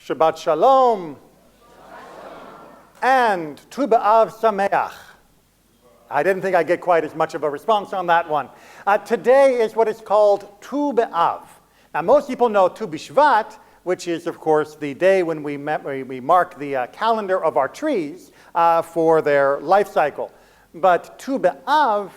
Shabbat Shalom. And Tu BAv Sameach. I didn't think I'd get quite as much of a response on that one. Today is what is called Tu BAv. Now, most people know Tu B'Shvat, which is, of course, the day when we mark the calendar of our trees for their life cycle. But Tu BAv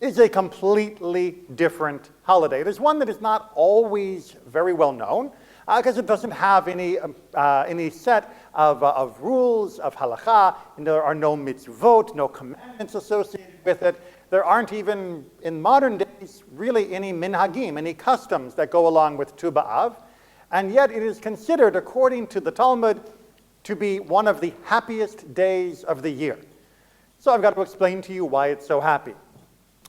is a completely different holiday. It is one that is not always very well known because it doesn't have any set of rules, of halakha, and there are no mitzvot, no commandments associated with it. There aren't even, in modern days, really any minhagim, any customs that go along with Tu BAv. And yet it is considered, according to the Talmud, to be one of the happiest days of the year. So I've got to explain to you why it's so happy.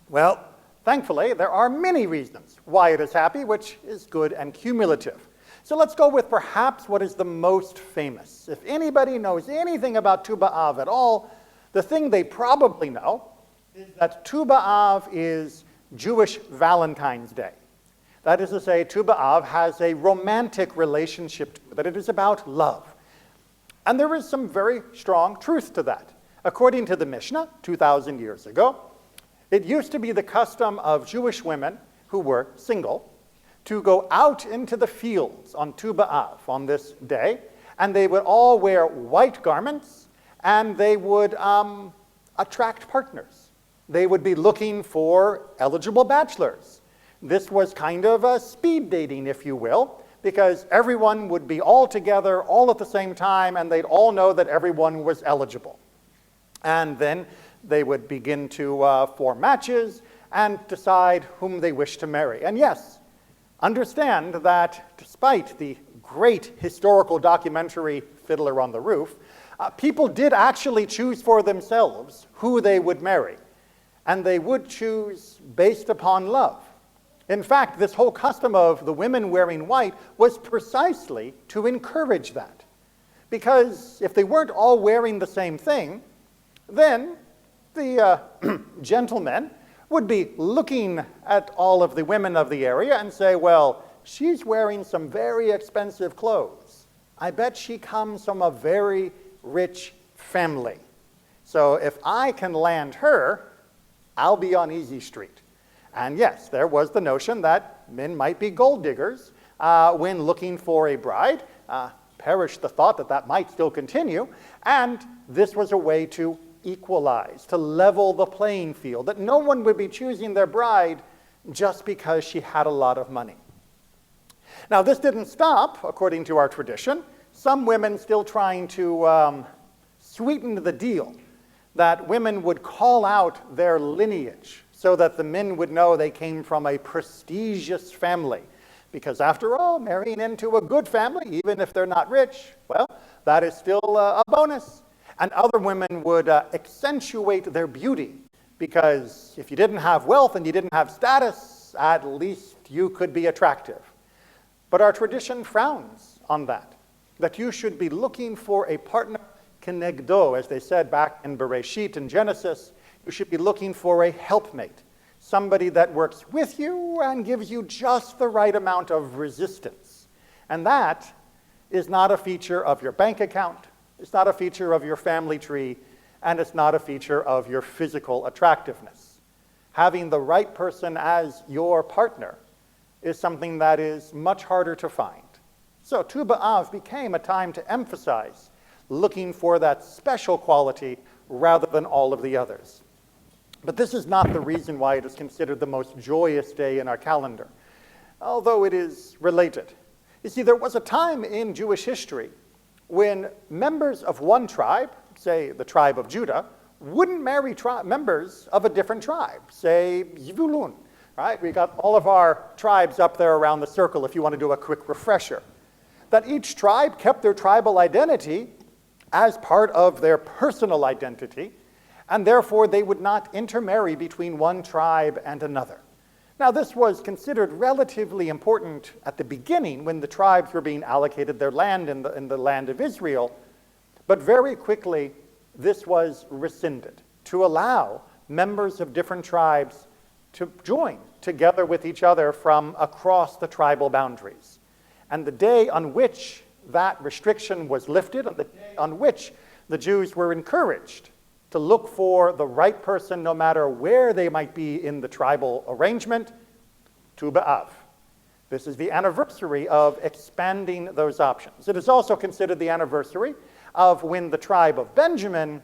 Well, thankfully, there are many reasons why it is happy, which is good and cumulative. So let's go with perhaps what is the most famous. If anybody knows anything about Tu BAv at all, the thing they probably know is that Tu BAv is Jewish Valentine's Day. That is to say, Tu BAv has a romantic relationship to it, that it is about love. And there is some very strong truth to that. According to the Mishnah, 2,000 years ago, it used to be the custom of Jewish women who were single to go out into the fields on Tu BAv on this day, and they would all wear white garments, and they would attract partners. They would be looking for eligible bachelors. This was kind of a speed dating, if you will, because everyone would be all together all at the same time, and they'd all know that everyone was eligible. And then they would begin to form matches and decide whom they wish to marry. And yes, understand that despite the great historical documentary Fiddler on the Roof, people did actually choose for themselves who they would marry. And they would choose based upon love. In fact, this whole custom of the women wearing white was precisely to encourage that. Because if they weren't all wearing the same thing, then the gentlemen would be looking at all of the women of the area and say, well, she's wearing some very expensive clothes. I bet she comes from a very rich family. So if I can land her, I'll be on easy street. And yes, there was the notion that men might be gold diggers when looking for a bride. Perish the thought that that might still continue. And this was a way to equalize, to level the playing field, that no one would be choosing their bride just because she had a lot of money. Now, this didn't stop, according to our tradition. Some women still trying to sweeten the deal, that women would call out their lineage so that the men would know they came from a prestigious family. Because after all, marrying into a good family, even if they're not rich, well, that is still a bonus. And other women would accentuate their beauty, because if you didn't have wealth and you didn't have status, at least you could be attractive. But our tradition frowns on that you should be looking for a partner kenegdo, as they said back in Bereshit and Genesis. You should be looking for a helpmate, somebody that works with you and gives you just the right amount of resistance. And that is not a feature of your bank account. It's not a feature of your family tree, and it's not a feature of your physical attractiveness. Having the right person as your partner is something that is much harder to find. So Tu BAv became a time to emphasize looking for that special quality rather than all of the others. But this is not the reason why it is considered the most joyous day in our calendar, although it is related. You see, there was a time in Jewish history when members of one tribe, say the tribe of Judah, wouldn't marry members of a different tribe, say Zvulun, right? We got all of our tribes up there around the circle if you want to do a quick refresher. That each tribe kept their tribal identity as part of their personal identity, and therefore they would not intermarry between one tribe and another. Now, this was considered relatively important at the beginning when the tribes were being allocated their land in the land of Israel, but very quickly this was rescinded to allow members of different tribes to join together with each other from across the tribal boundaries. And the day on which that restriction was lifted, on the day on which the Jews were encouraged to look for the right person no matter where they might be in the tribal arrangement, Tu BAv. This is the anniversary of expanding those options. It is also considered the anniversary of when the tribe of Benjamin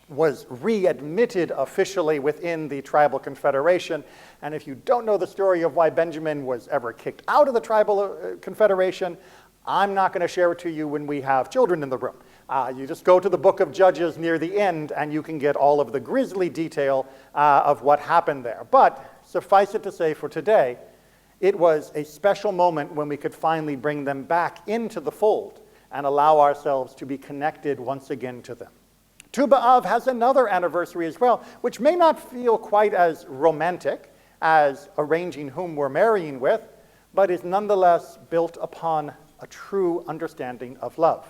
was readmitted officially within the tribal confederation. And if you don't know the story of why Benjamin was ever kicked out of the tribal confederation, I'm not going to share it to you when we have children in the room. You just go to the book of Judges near the end and you can get all of the grisly detail of what happened there. But suffice it to say for today, it was a special moment when we could finally bring them back into the fold and allow ourselves to be connected once again to them. Tu BAv has another anniversary as well, which may not feel quite as romantic as arranging whom we're marrying with, but is nonetheless built upon a true understanding of love.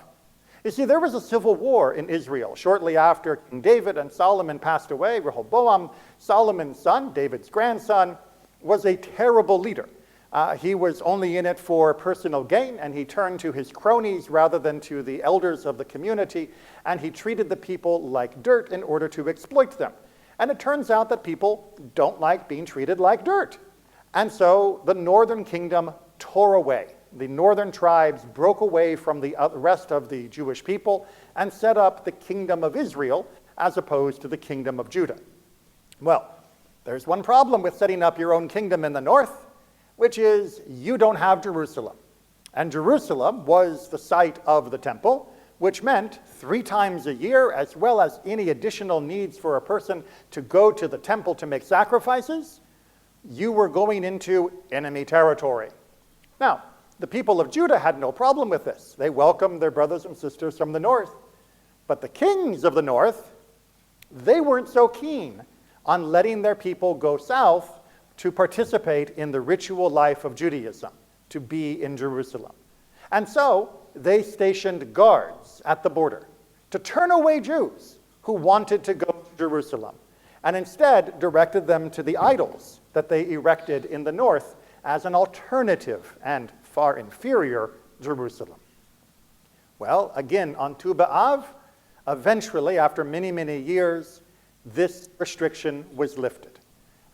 You see, there was a civil war in Israel shortly after King David and Solomon passed away. Rehoboam, Solomon's son, David's grandson, was a terrible leader. He was only in it for personal gain, and he turned to his cronies rather than to the elders of the community, and he treated the people like dirt in order to exploit them. And it turns out that people don't like being treated like dirt. And so the northern kingdom tore away. The northern tribes broke away from the rest of the Jewish people and set up the kingdom of Israel as opposed to the kingdom of Judah. Well, there's one problem with setting up your own kingdom in the north, which is you don't have Jerusalem. And Jerusalem was the site of the temple, which meant 3 times a year, as well as any additional needs for a person to go to the temple to make sacrifices, you were going into enemy territory. Now, the people of Judah had no problem with this. They welcomed their brothers and sisters from the north. But the kings of the north, they weren't so keen on letting their people go south to participate in the ritual life of Judaism, to be in Jerusalem. And so they stationed guards at the border to turn away Jews who wanted to go to Jerusalem, and instead directed them to the idols that they erected in the north as an alternative and far inferior Jerusalem. Well, again, on Tu BAv, eventually, after many, many years, this restriction was lifted.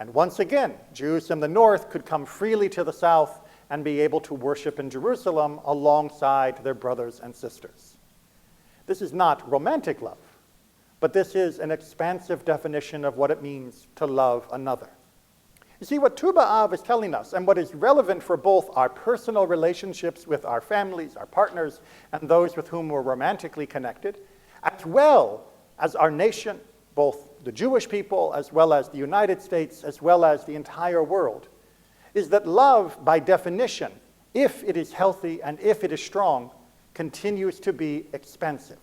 And once again, Jews from the north could come freely to the south and be able to worship in Jerusalem alongside their brothers and sisters. This is not romantic love, but this is an expansive definition of what it means to love another. You see, what Tu BAv is telling us, and what is relevant for both our personal relationships with our families, our partners, and those with whom we're romantically connected, as well as our nation, both the Jewish people, as well as the United States, as well as the entire world, is that love, by definition, if it is healthy and if it is strong, continues to be expansive.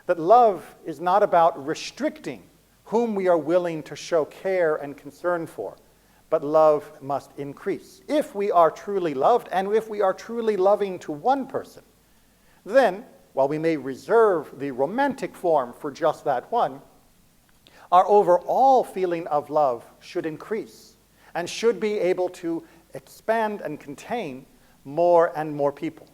That love is not about restricting whom we are willing to show care and concern for, but love must increase. If we are truly loved, and if we are truly loving to one person, then, while we may reserve the romantic form for just that one, our overall feeling of love should increase and should be able to expand and contain more and more people.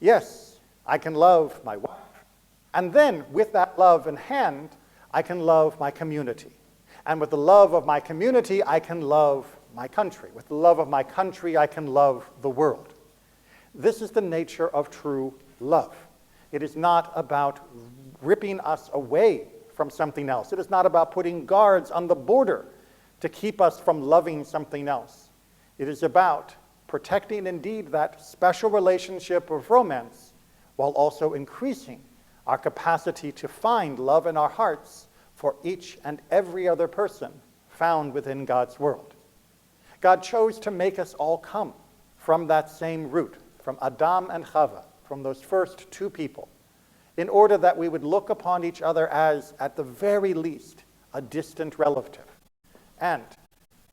Yes, I can love my wife, and then with that love in hand, I can love my community. And with the love of my community, I can love my country. With the love of my country, I can love the world. This is the nature of true love. It is not about ripping us away from something else. It is not about putting guards on the border to keep us from loving something else. It is about protecting indeed that special relationship of romance while also increasing our capacity to find love in our hearts for each and every other person found within God's world. God chose to make us all come from that same root, from Adam and Chava, from those first 2 people, in order that we would look upon each other as, at the very least, a distant relative. And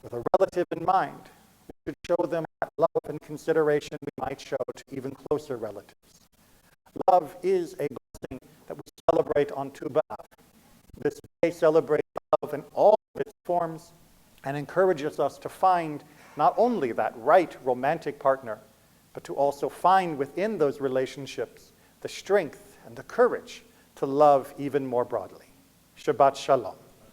with a relative in mind, we should show them that love and consideration we might show to even closer relatives. Love is a blessing that we celebrate on Tu BAv. This day celebrates love in all of its forms and encourages us to find not only that right romantic partner, but to also find within those relationships the strength and the courage to love even more broadly. Shabbat Shalom.